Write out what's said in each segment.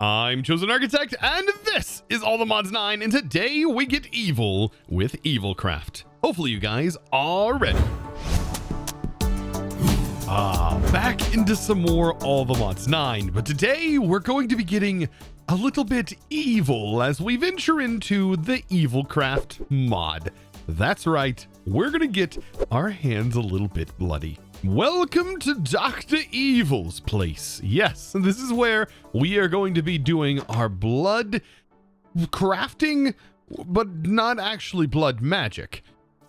I'm ChosenArchitect, and this is All the Mods 9, and today we get evil with Evilcraft. Hopefully you guys are ready. Back into some more All the Mods 9, but today we're going to be getting a little bit evil as we venture into the Evilcraft mod. That's right, we're gonna get our hands a little bit bloody. Welcome to Dr. Evil's place. Yes, this is where we are going to be doing our blood crafting, but not actually blood magic.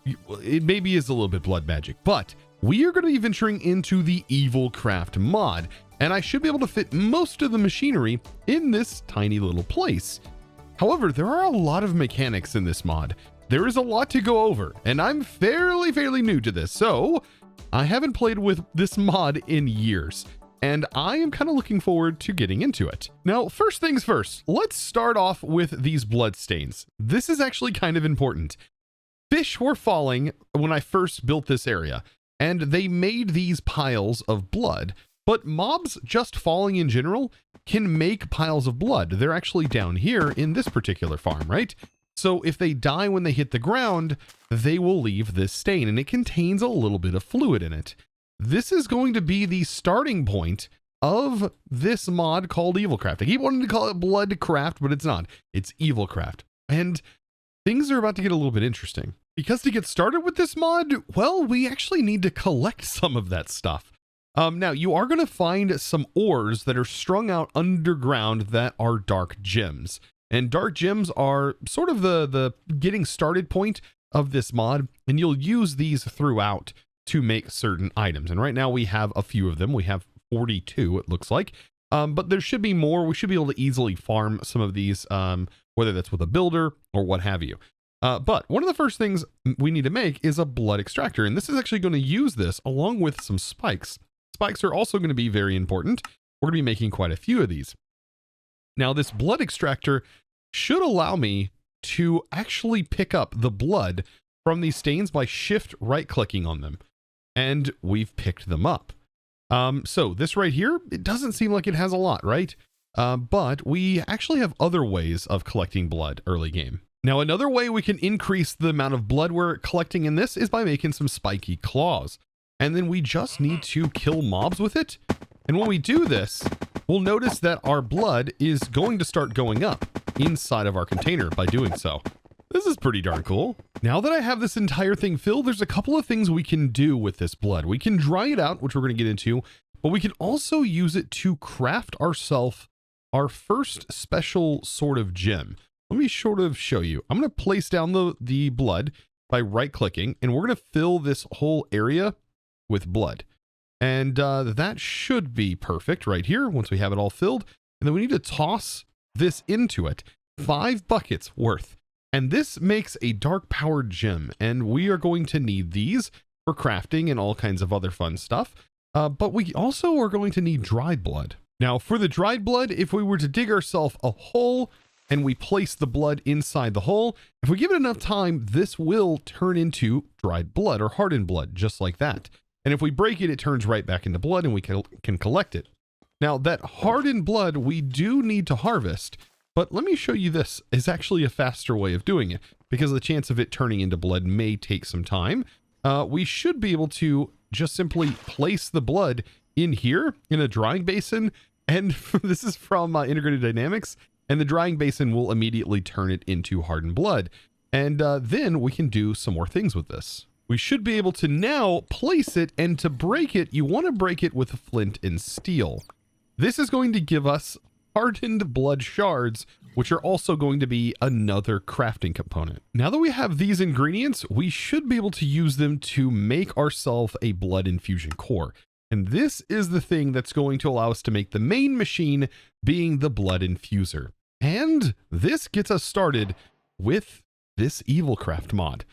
It maybe is a little bit blood magic, but we are going to be venturing into the Evilcraft mod, and I should be able to fit most of the machinery in this tiny little place. However, there are a lot of mechanics in this mod. There is a lot to go over, and I'm fairly new to this, so I haven't played with this mod in years, and I am kind of looking forward to getting into it. Now, first things first, let's start off with these blood stains. This is actually kind of important. Fish were falling when I first built this area, and they made these piles of blood, but mobs just falling in general can make piles of blood. They're actually down here in this particular farm, right? So if they die when they hit the ground, they will leave this stain, and it contains a little bit of fluid in it. This is going to be the starting point of this mod called Evilcraft. I keep wanting to call it Bloodcraft, but it's not. It's Evilcraft. And things are about to get a little bit interesting. Because to get started with this mod, well, we actually need to collect some of that stuff. Now, you are going to find some ores that are strung out underground that are dark gems. And dark gems are sort of the getting started point of this mod, and you'll use these throughout to make certain items. And right now we have a few of them. We have 42, it looks like. But there should be more. We should be able to easily farm some of these, whether that's with a builder or what have you. But one of the first things we need to make is a blood extractor, and this is actually going to use this along with some spikes. Spikes are also going to be very important. We're going to be making quite a few of these. Now, this blood extractor should allow me to actually pick up the blood from these stains by shift right-clicking on them. And we've picked them up. So this right here, it doesn't seem like it has a lot, right? But we actually have other ways of collecting blood early game. Now, another way we can increase the amount of blood we're collecting in this is by making some spiky claws. And then we just need to kill mobs with it. And when we do this, we'll notice that our blood is going to start going up inside of our container by doing so. This is pretty darn cool. Now that I have this entire thing filled, there's a couple of things we can do with this blood. We can dry it out, which we're going to get into, but we can also use it to craft ourselves our first special sort of gem. Let me sort of show you. I'm going to place down the blood by right-clicking, and we're going to fill this whole area with blood. And that should be perfect right here once we have it all filled. And then we need to toss this into it. 5 buckets worth. And this makes a dark powered gem. And we are going to need these for crafting and all kinds of other fun stuff. But we also are going to need dried blood. Now, for the dried blood, if we were to dig ourselves a hole and we place the blood inside the hole, if we give it enough time, this will turn into dried blood or hardened blood, just like that. And if we break it, it turns right back into blood and we can collect it. Now, that hardened blood we do need to harvest, but let me show you, this is actually a faster way of doing it because the chance of it turning into blood may take some time. We should be able to just simply place the blood in here in a drying basin. And this is from Integrated Dynamics, and the drying basin will immediately turn it into hardened blood. And then we can do some more things with this. We should be able to now place it, and to break it, you want to break it with flint and steel. This is going to give us hardened blood shards, which are also going to be another crafting component. Now that we have these ingredients, we should be able to use them to make ourselves a blood infusion core. And this is the thing that's going to allow us to make the main machine, being the blood infuser. And this gets us started with this Evilcraft mod.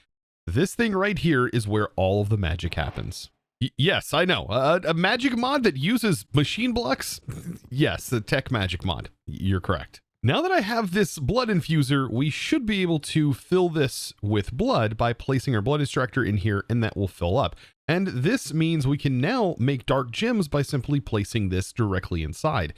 This thing right here is where all of the magic happens. Yes, I know. A magic mod that uses machine blocks? Yes, the tech magic mod. You're correct. Now that I have this blood infuser, we should be able to fill this with blood by placing our blood extractor in here, and that will fill up. And this means we can now make dark gems by simply placing this directly inside.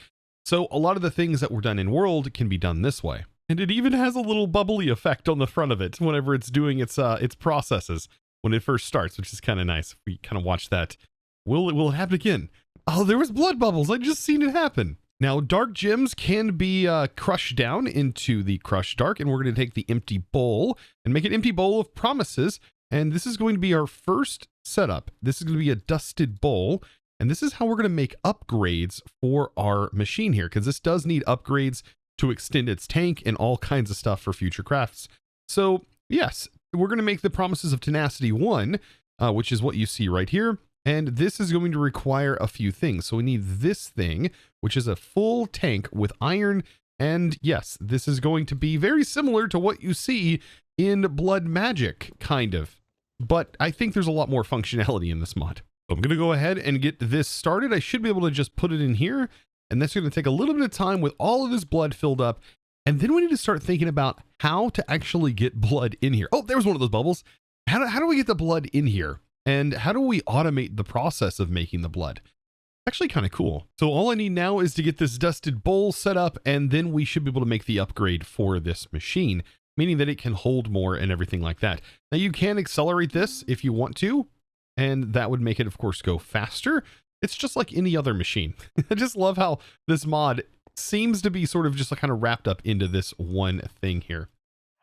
So a lot of the things that were done in world can be done this way. And it even has a little bubbly effect on the front of it whenever it's doing its processes when it first starts, which is kind of nice. If we kind of watch that. Will it happen again? Oh, there was blood bubbles. I just seen it happen. Now, dark gems can be crushed down into the crushed dark, and we're going to take the empty bowl and make an empty bowl of promises. And this is going to be our first setup. This is going to be a dusted bowl, and this is how we're going to make upgrades for our machine here, because this does need upgrades to extend its tank and all kinds of stuff for future crafts. So yes, we're going to make the promises of tenacity 1, which is what you see right here. And this is going to require a few things. So we need this thing, which is a full tank with iron. And yes, this is going to be very similar to what you see in Blood Magic, kind of. But I think there's a lot more functionality in this mod. So I'm going to go ahead and get this started. I should be able to just put it in here. And that's going to take a little bit of time with all of this blood filled up. And then we need to start thinking about how to actually get blood in here. Oh, there was one of those bubbles. How do we get the blood in here? And how do we automate the process of making the blood? Actually kind of cool. So all I need now is to get this dusted bowl set up, and then we should be able to make the upgrade for this machine, meaning that it can hold more and everything like that. Now you can accelerate this if you want to, and that would make it, of course, go faster. It's just like any other machine. I just love how this mod seems to be sort of just kind of wrapped up into this one thing here.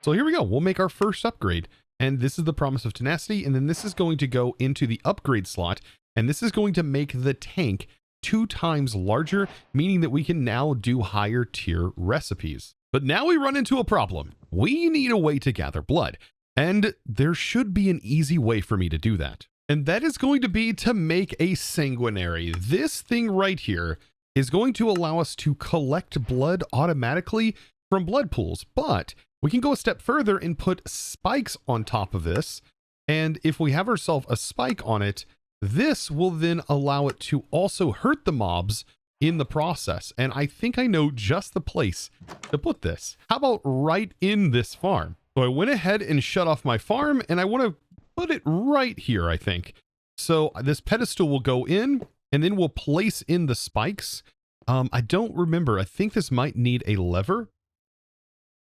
So here we go. We'll make our first upgrade. And this is the promise of tenacity. And then this is going to go into the upgrade slot. And this is going to make the tank 2 times larger, meaning that we can now do higher tier recipes. But now we run into a problem. We need a way to gather blood. And there should be an easy way for me to do that. And that is going to be to make a sanguinary. This thing right here is going to allow us to collect blood automatically from blood pools. But we can go a step further and put spikes on top of this. And if we have ourselves a spike on it, this will then allow it to also hurt the mobs in the process. And I think I know just the place to put this. How about right in this farm? So I went ahead and shut off my farm, and I want to put it right here, I think. So this pedestal will go in, and then we'll place in the spikes. I don't remember. I think this might need a lever.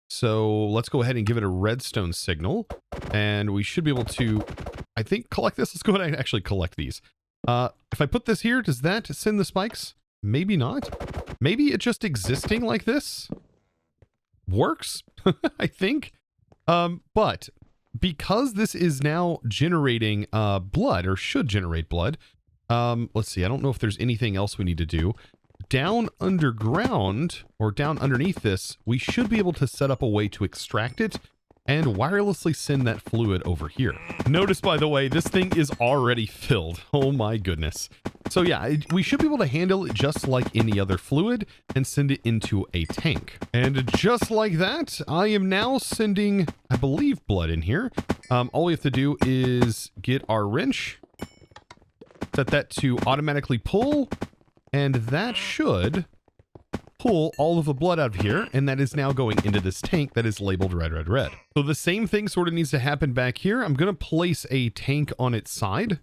So let's go ahead and give it a redstone signal, and we should be able to, I think, collect this. Let's go ahead and actually collect these. If I put this here, does that send the spikes? Maybe not. Maybe it just existing like this works, I think. But because this is now generating blood, or should generate blood, let's see, I don't know if there's anything else we need to do. Down underground, or down underneath this, we should be able to set up a way to extract it and wirelessly send that fluid over here. Notice, by the way, this thing is already filled. Oh my goodness. So yeah, we should be able to handle it just like any other fluid and send it into a tank. And just like that, I am now sending, I believe, blood in here. All we have to do is get our wrench, set that to automatically pull, and that should pull all of the blood out of here, and that is now going into this tank that is labeled red, red, red. So the same thing sort of needs to happen back here. I'm going to place a tank on its side,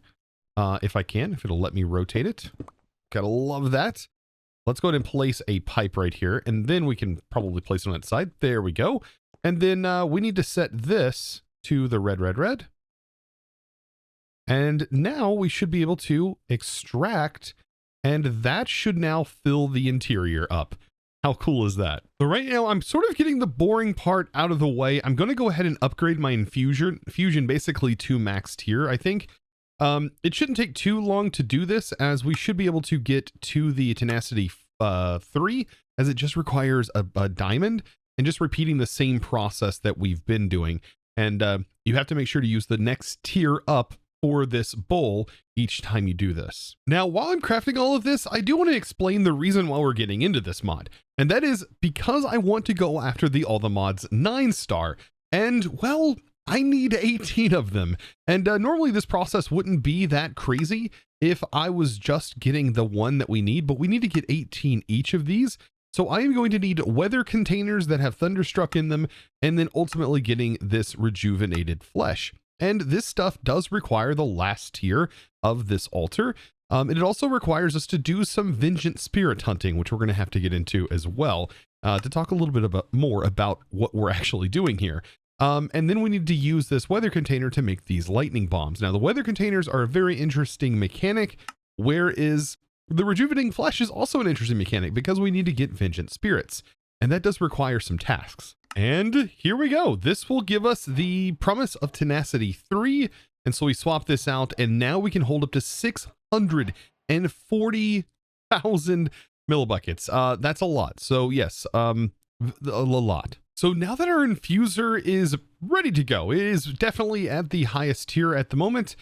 if I can, if it'll let me rotate it. Gotta love that. Let's go ahead and place a pipe right here, and then we can probably place it on its side. There we go. And then we need to set this to the red, red, red. And now we should be able to extract, and that should now fill the interior up. How cool is that? So right now, I'm sort of getting the boring part out of the way. I'm going to go ahead and upgrade my infusion basically to max tier, I think. It shouldn't take too long to do this, as we should be able to get to the tenacity 3, as it just requires a diamond, and just repeating the same process that we've been doing. And you have to make sure to use the next tier up for this bowl each time you do this. Now, while I'm crafting all of this, I do want to explain the reason why we're getting into this mod. And that is because I want to go after the All the Mods 9-star. And, well, I need 18 of them. And normally this process wouldn't be that crazy if I was just getting the one that we need, but we need to get 18 each of these. So I am going to need weather containers that have Thunderstruck in them, and then ultimately getting this rejuvenated flesh. And this stuff does require the last tier of this altar. And it also requires us to do some vengeance spirit hunting, which we're going to have to get into as well, to talk a little bit more about what we're actually doing here. And then we need to use this weather container to make these lightning bombs. Now, the weather containers are a very interesting mechanic, whereas the rejuvenating flesh is also an interesting mechanic because we need to get vengeance spirits, and that does require some tasks. And here we go. This will give us the promise of tenacity 3. And so we swap this out, and now we can hold up to 640,000 millibuckets. That's a lot. So yes, a lot. So now that our infuser is ready to go, it is definitely at the highest tier at the moment.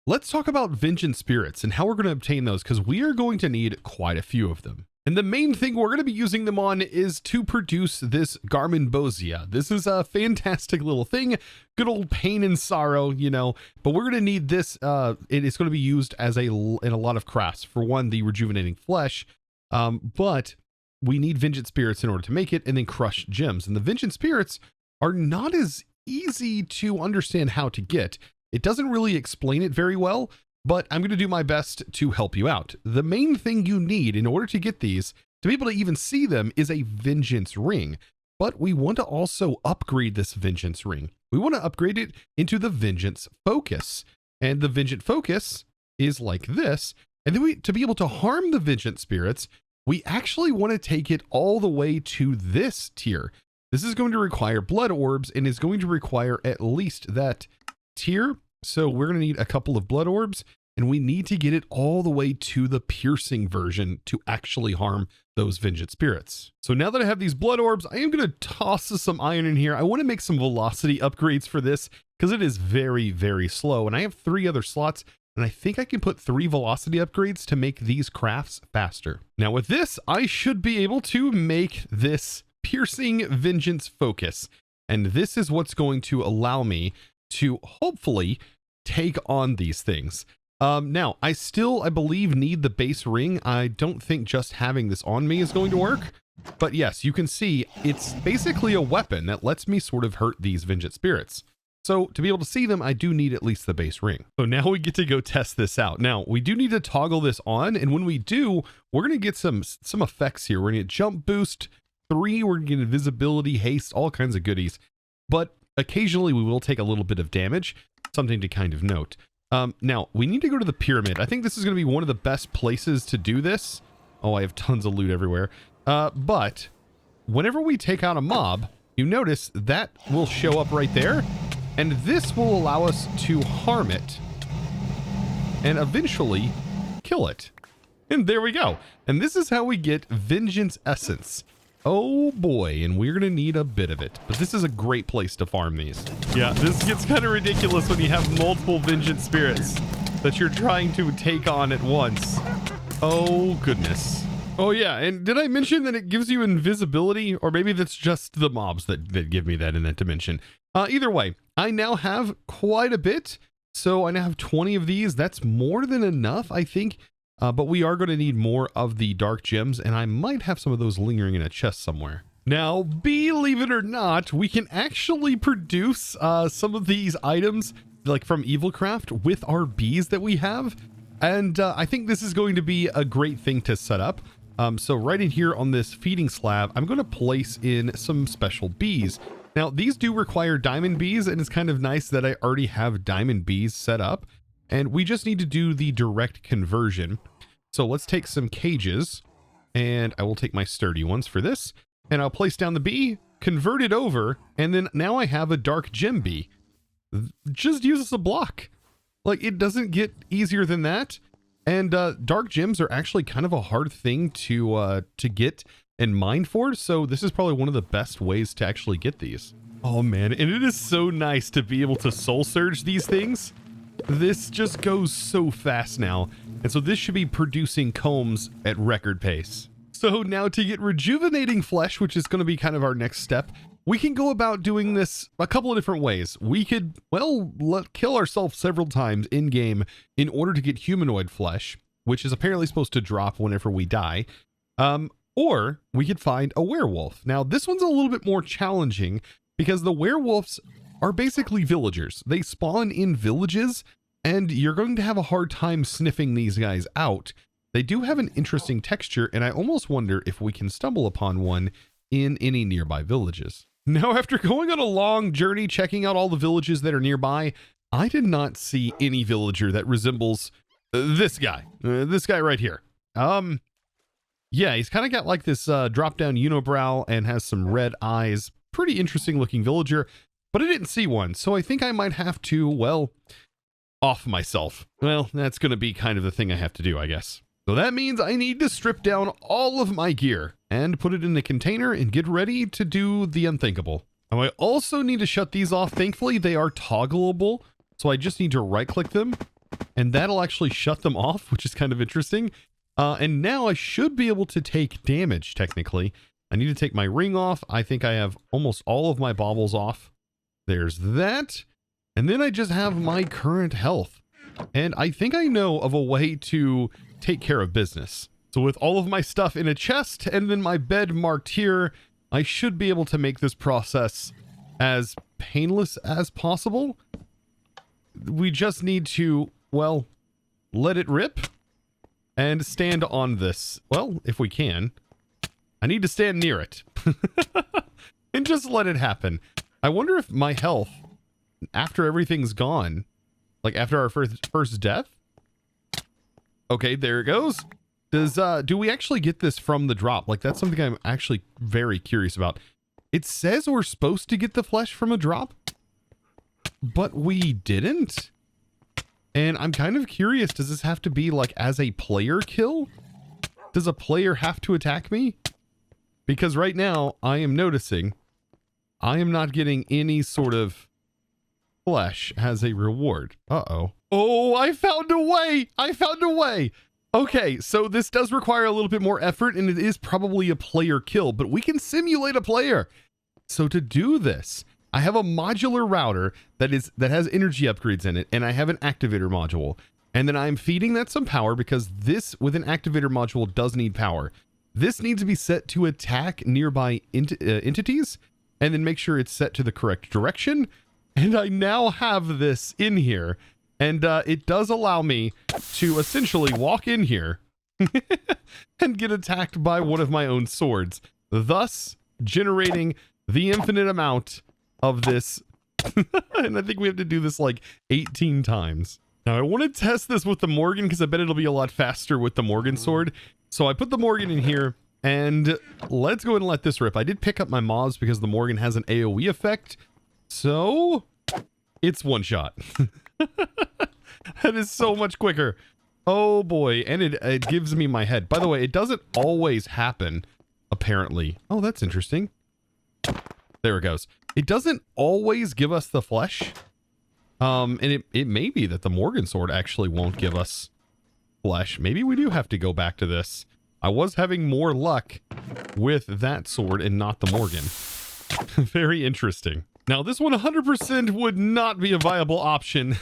Let's talk about vengeance spirits and how we're going to obtain those, because we are going to need quite a few of them. And the main thing we're going to be using them on is to produce this Garmonbosia. This is a fantastic little thing, good old pain and sorrow, you know, but we're going to need this. It is going to be used as in a lot of crafts. For one, the rejuvenating flesh, but we need vengeance spirits in order to make it, and then crushed gems. And the vengeance spirits are not as easy to understand how to get. It doesn't really explain it very well, but I'm going to do my best to help you out. The main thing you need in order to get these, to be able to even see them, is a vengeance ring. But we want to also upgrade this vengeance ring. We want to upgrade it into the vengeance focus. And the vengeance focus is like this. And then to be able to harm the vengeance spirits, we actually want to take it all the way to this tier. This is going to require blood orbs and is going to require at least that tier. So we're going to need a couple of blood orbs, and we need to get it all the way to the piercing version to actually harm those vengeance spirits. So now that I have these blood orbs, I am going to toss some iron in here. I want to make some velocity upgrades for this because it is very, very slow. And I have 3 other slots, and I think I can put 3 velocity upgrades to make these crafts faster. Now with this, I should be able to make this piercing vengeance focus. And this is what's going to allow me to hopefully take on these things. Now, I believe, need the base ring. I don't think just having this on me is going to work. But yes, you can see it's basically a weapon that lets me sort of hurt these vengeance spirits. So to be able to see them, I do need at least the base ring. So now we get to go test this out. Now, we do need to toggle this on. And when we do, we're going to get some effects here. We're going to get jump boost 3. We're going to get invisibility, haste, all kinds of goodies. But occasionally we will take a little bit of damage, something to kind of note. Now we need to go to the pyramid. I think this is going to be one of the best places to do this. Oh, I have tons of loot everywhere. But whenever we take out a mob, you notice that will show up right there. And this will allow us to harm it and eventually kill it. And there we go. And this is how we get vengeance essence. Oh boy, and we're going to need a bit of it. But this is a great place to farm these. Yeah, this gets kind of ridiculous when you have multiple vengeance spirits that you're trying to take on at once. Oh goodness. Oh yeah, and did I mention that it gives you invisibility? Or maybe that's just the mobs that give me that in that dimension. Either way, I now have quite a bit. So I now have 20 of these. That's more than enough, I think. But we are going to need more of the dark gems, and I might have some of those lingering in a chest somewhere. Now, believe it or not, we can actually produce some of these items, like from Evilcraft, with our bees that we have. And I think this is going to be a great thing to set up. So right in here on this feeding slab, I'm going to place in some special bees. Now, these do require diamond bees, and it's kind of nice that I already have diamond bees set up. And we just need to do the direct conversion. So let's take some cages, and I will take my sturdy ones for this, and I'll place down the bee, convert it over, and then now I have a dark gem bee. Just use as a block. Like, it doesn't get easier than that. And dark gems are actually kind of a hard thing to get and mine for, so this is probably one of the best ways to actually get these. Oh man, and it is so nice to be able to soul surge these things. This just goes so fast now. And so this should be producing combs at record pace. So now to get rejuvenating flesh, which is going to be kind of our next step, we can go about doing this a couple of different ways. We could, well, kill ourselves several times in game in order to get humanoid flesh, which is apparently supposed to drop whenever we die. Or we could find a werewolf. Now this one's a little bit more challenging because the werewolves are basically villagers. They spawn in villages, and you're going to have a hard time sniffing these guys out. They do have an interesting texture, and I almost wonder if we can stumble upon one in any nearby villages. Now, after going on a long journey checking out all the villages that are nearby, I did not see any villager that resembles this guy right here. Yeah, he's kind of got like this drop-down unibrow and has some red eyes. Pretty interesting looking villager, but I didn't see one, so I think I might have to, well, off myself. Well, that's going to be kind of the thing I have to do, I guess. So that means I need to strip down all of my gear and put it in a container and get ready to do the unthinkable. Now, I also need to shut these off. Thankfully, they are toggleable, so I just need to right-click them, and that'll actually shut them off, which is kind of interesting. And now I should be able to take damage, technically. I need to take my ring off. I think I have almost all of my baubles off. There's that. And then I just have my current health. And I think I know of a way to take care of business. So with all of my stuff in a chest and then my bed marked here, I should be able to make this process as painless as possible. We just need to, well, let it rip and stand on this. Well, if we can. I need to stand near it and just let it happen. I wonder if my health, after everything's gone, like after our first death. Okay, there it goes. Do we actually get this from the drop? Like, that's something I'm actually very curious about. It says we're supposed to get the flesh from a drop, but we didn't. And I'm kind of curious, does this have to be like as a player kill? Does a player have to attack me? Because right now I am noticing I am not getting any sort of flesh as a reward. Uh-oh. Oh, I found a way. I found a way. Okay, so this does require a little bit more effort, and it is probably a player kill, but we can simulate a player. So to do this, I have a modular router that has energy upgrades in it, and I have an activator module. And then I'm feeding that some power because this with an activator module does need power. This needs to be set to attack nearby entities, and then make sure it's set to the correct direction. And I now have this in here, and it does allow me to essentially walk in here and get attacked by one of my own swords, thus generating the infinite amount of this. And I think we have to do this like 18 times. Now I want to test this with the Morgan because I bet it'll be a lot faster with the Morgan sword. So I put the Morgan in here, and let's go ahead and let this rip. I did pick up my mobs because the Morgan has an AoE effect. So it's one shot. That is so much quicker. Oh boy. And it gives me my head. By the way, it doesn't always happen, apparently. Oh, that's interesting. There it goes. It doesn't always give us the flesh. And it may be that the Morgan sword actually won't give us flesh. Maybe we do have to go back to this. I was having more luck with that sword and not the Morgan. Very interesting. Now this one 100% would not be a viable option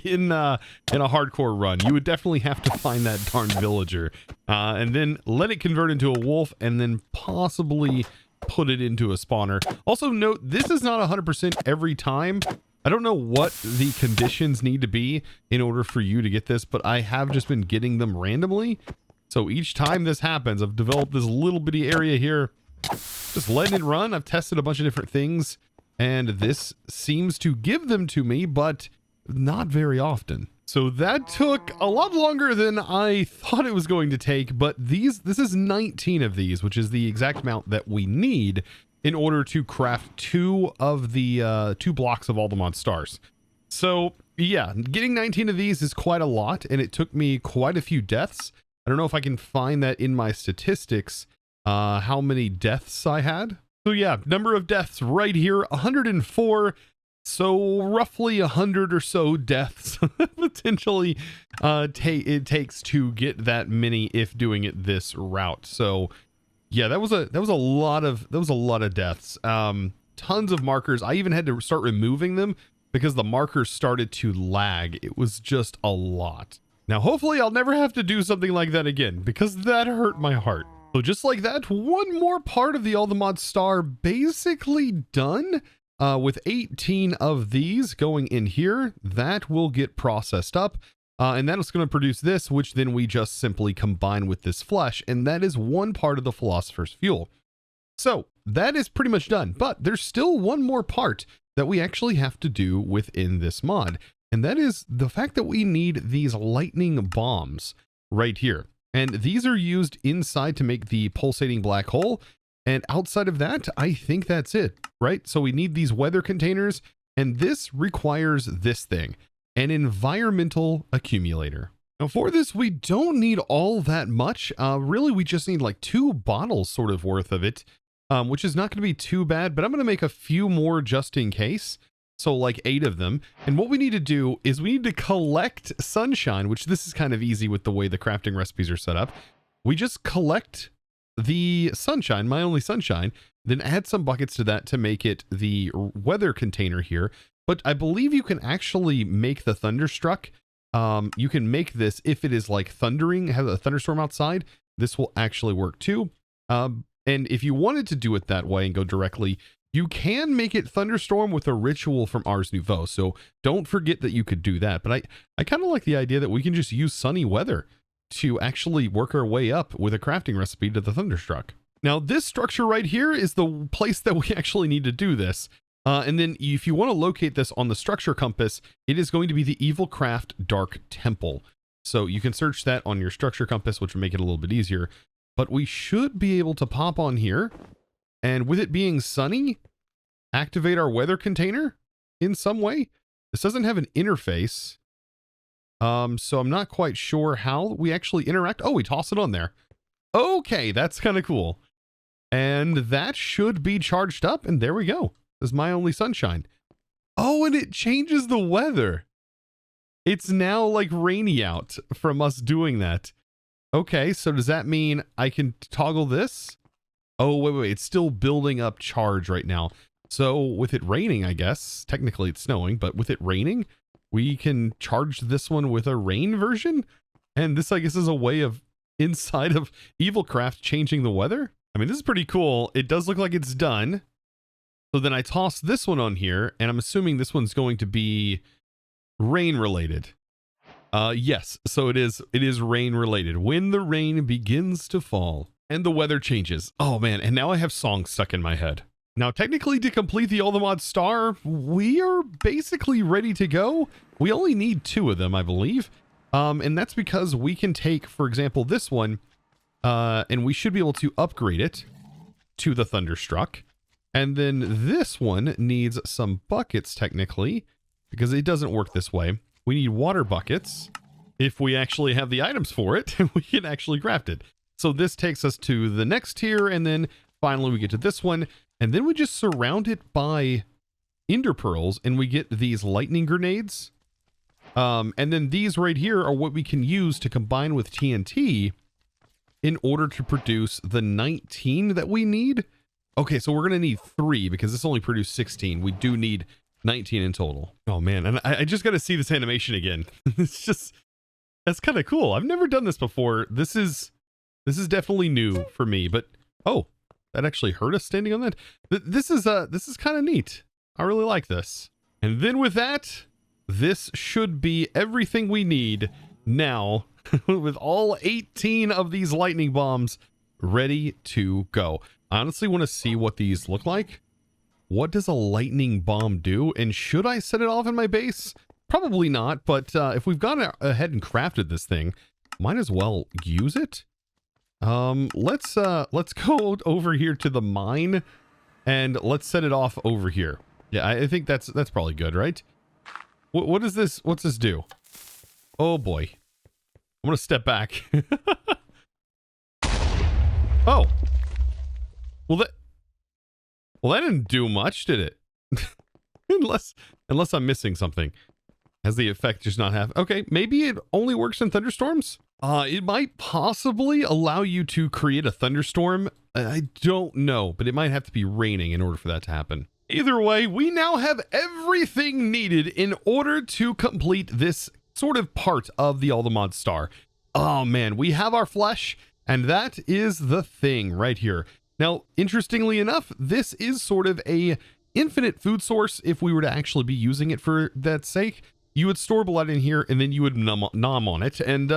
in a hardcore run. You would definitely have to find that darn villager and then let it convert into a wolf and then possibly put it into a spawner. Also note, this is not 100% every time. I don't know what the conditions need to be in order for you to get this, but I have just been getting them randomly. So each time this happens, I've developed this little bitty area here, just letting it run. I've tested a bunch of different things, and this seems to give them to me, but not very often. So that took a lot longer than I thought it was going to take, but this is 19 of these, which is the exact amount that we need in order to craft 2 of the 2 blocks of Altamont stars. So yeah, getting 19 of these is quite a lot, and it took me quite a few deaths. I don't know if I can find that in my statistics, how many deaths I had. So yeah, number of deaths right here, 104. So roughly 100 or so deaths potentially it takes to get that many if doing it this route. So yeah, that was a lot of deaths. Tons of markers. I even had to start removing them because the markers started to lag. It was just a lot. Now hopefully I'll never have to do something like that again because that hurt my heart. So just like that, one more part of the Altamont Star basically done. with 18 of these going in here, that will get processed up. And that is going to produce this, which then we just simply combine with this flesh. And that is one part of the Philosopher's Fuel. So that is pretty much done. But there's still one more part that we actually have to do within this mod. And that is the fact that we need these lightning bombs right here. And these are used inside to make the pulsating black hole. And outside of that, I think that's it, right? So we need these weather containers, and this requires this thing, an environmental accumulator. Now for this, we don't need all that much. Really, we just need like 2 bottles sort of worth of it, which is not going to be too bad, but I'm going to make a few more just in case. So like 8 of them. And what we need to do is we need to collect sunshine, which this is kind of easy with the way the crafting recipes are set up. We just collect the sunshine, my only sunshine, then add some buckets to that to make it the weather container here. But I believe you can actually make the thunderstruck. You can make this if it is like thundering, have a thunderstorm outside. This will actually work too. And if you wanted to do it that way and go directly, you can make it thunderstorm with a ritual from Ars Nouveau. So don't forget that you could do that. But I kind of like the idea that we can just use sunny weather to actually work our way up with a crafting recipe to the thunderstruck. Now this structure right here is the place that we actually need to do this. And then if you want to locate this on the structure compass, it is going to be the Evilcraft Dark Temple. So you can search that on your structure compass, which will make it a little bit easier. But we should be able to pop on here, and with it being sunny, activate our weather container in some way. This doesn't have an interface. So I'm not quite sure how we actually interact. Oh, we toss it on there. Okay, that's kind of cool. And that should be charged up, and there we go. This is my only sunshine. Oh, and it changes the weather. It's now like rainy out from us doing that. Okay, so does that mean I can toggle this? Oh, wait, it's still building up charge right now. So with it raining, I guess, technically it's snowing, but with it raining, we can charge this one with a rain version. And this, I guess, is a way of inside of Evilcraft changing the weather. I mean, this is pretty cool. It does look like it's done. So then I toss this one on here, and I'm assuming this one's going to be rain related. Yes, so it is rain related. When the rain begins to fall and the weather changes. Oh man, and now I have songs stuck in my head. Now, technically, to complete the ATM Star, we are basically ready to go. We only need 2 of them, I believe. And that's because we can take, for example, this one, and we should be able to upgrade it to the Thunderstruck. And then this one needs some buckets, technically, because it doesn't work this way. We need water buckets. If we actually have the items for it, we can actually craft it. So this takes us to the next tier, and then finally we get to this one. And then we just surround it by ender pearls, and we get these lightning grenades. And then these right here are what we can use to combine with TNT in order to produce the 19 that we need. Okay, so we're going to need 3 because this only produced 16. We do need 19 in total. Oh man, and I just got to see this animation again. It's just, that's kind of cool. I've never done this before. This is definitely new for me, but oh, that actually hurt us standing on that. This is kind of neat. I really like this. And then with that, this should be everything we need now with all 18 of these lightning bombs ready to go. I honestly want to see what these look like. What does a lightning bomb do? And should I set it off in my base? Probably not, but if we've gone ahead and crafted this thing, might as well use it. Let's go over here to the mine and let's set it off over here. Yeah, I think that's probably good, right? What is this? What's this do? Oh boy. I'm gonna step back. Oh. Well, that didn't do much, did it? unless I'm missing something. Has the effect just not have? Okay, maybe it only works in thunderstorms. It might possibly allow you to create a thunderstorm. I don't know, but it might have to be raining in order for that to happen. Either way, we now have everything needed in order to complete this sort of part of the ATM Star. Oh man, we have our flesh, and that is the thing right here. Now, interestingly enough, this is sort of a infinite food source if we were to actually be using it for that sake. You would store blood in here and then you would nom on it, and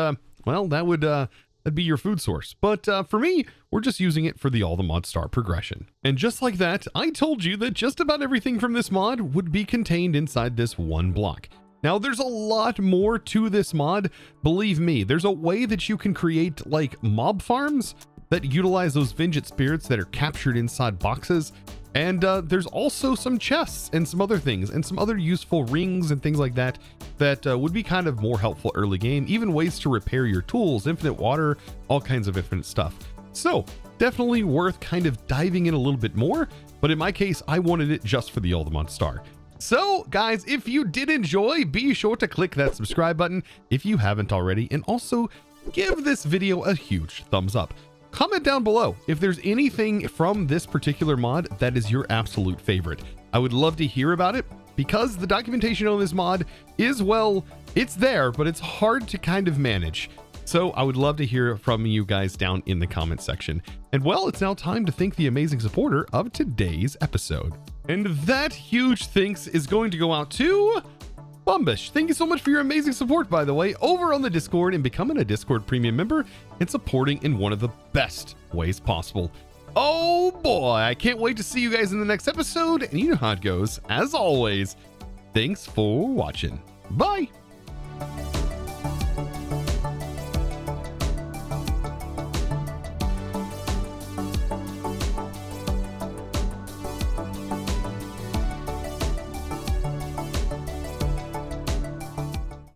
well, that'd be your food source. But for me, we're just using it for the all the mod star progression. And just like that, I told you that just about everything from this mod would be contained inside this one block. Now, there's a lot more to this mod. Believe me, there's a way that you can create like mob farms that utilize those vengeance spirits that are captured inside boxes. And there's also some chests and some other things and some other useful rings and things like that that would be kind of more helpful early game, even ways to repair your tools, infinite water, all kinds of infinite stuff. So definitely worth kind of diving in a little bit more. But in my case, I wanted it just for the all the mod star. So guys, if you did enjoy, be sure to click that subscribe button if you haven't already, and also give this video a huge thumbs up. Comment down below if there's anything from this particular mod that is your absolute favorite. I would love to hear about it, because the documentation on this mod is, well, it's there, but it's hard to kind of manage. So I would love to hear from you guys down in the comment section. And well, it's now time to thank the amazing supporter of today's episode. And that huge thanks is going to go out to Bumbish. Thank you so much for your amazing support, by the way, over on the Discord and becoming a Discord premium member and supporting in one of the best ways possible. Oh boy, I can't wait to see you guys in the next episode. And you know how it goes. As always, thanks for watching. Bye.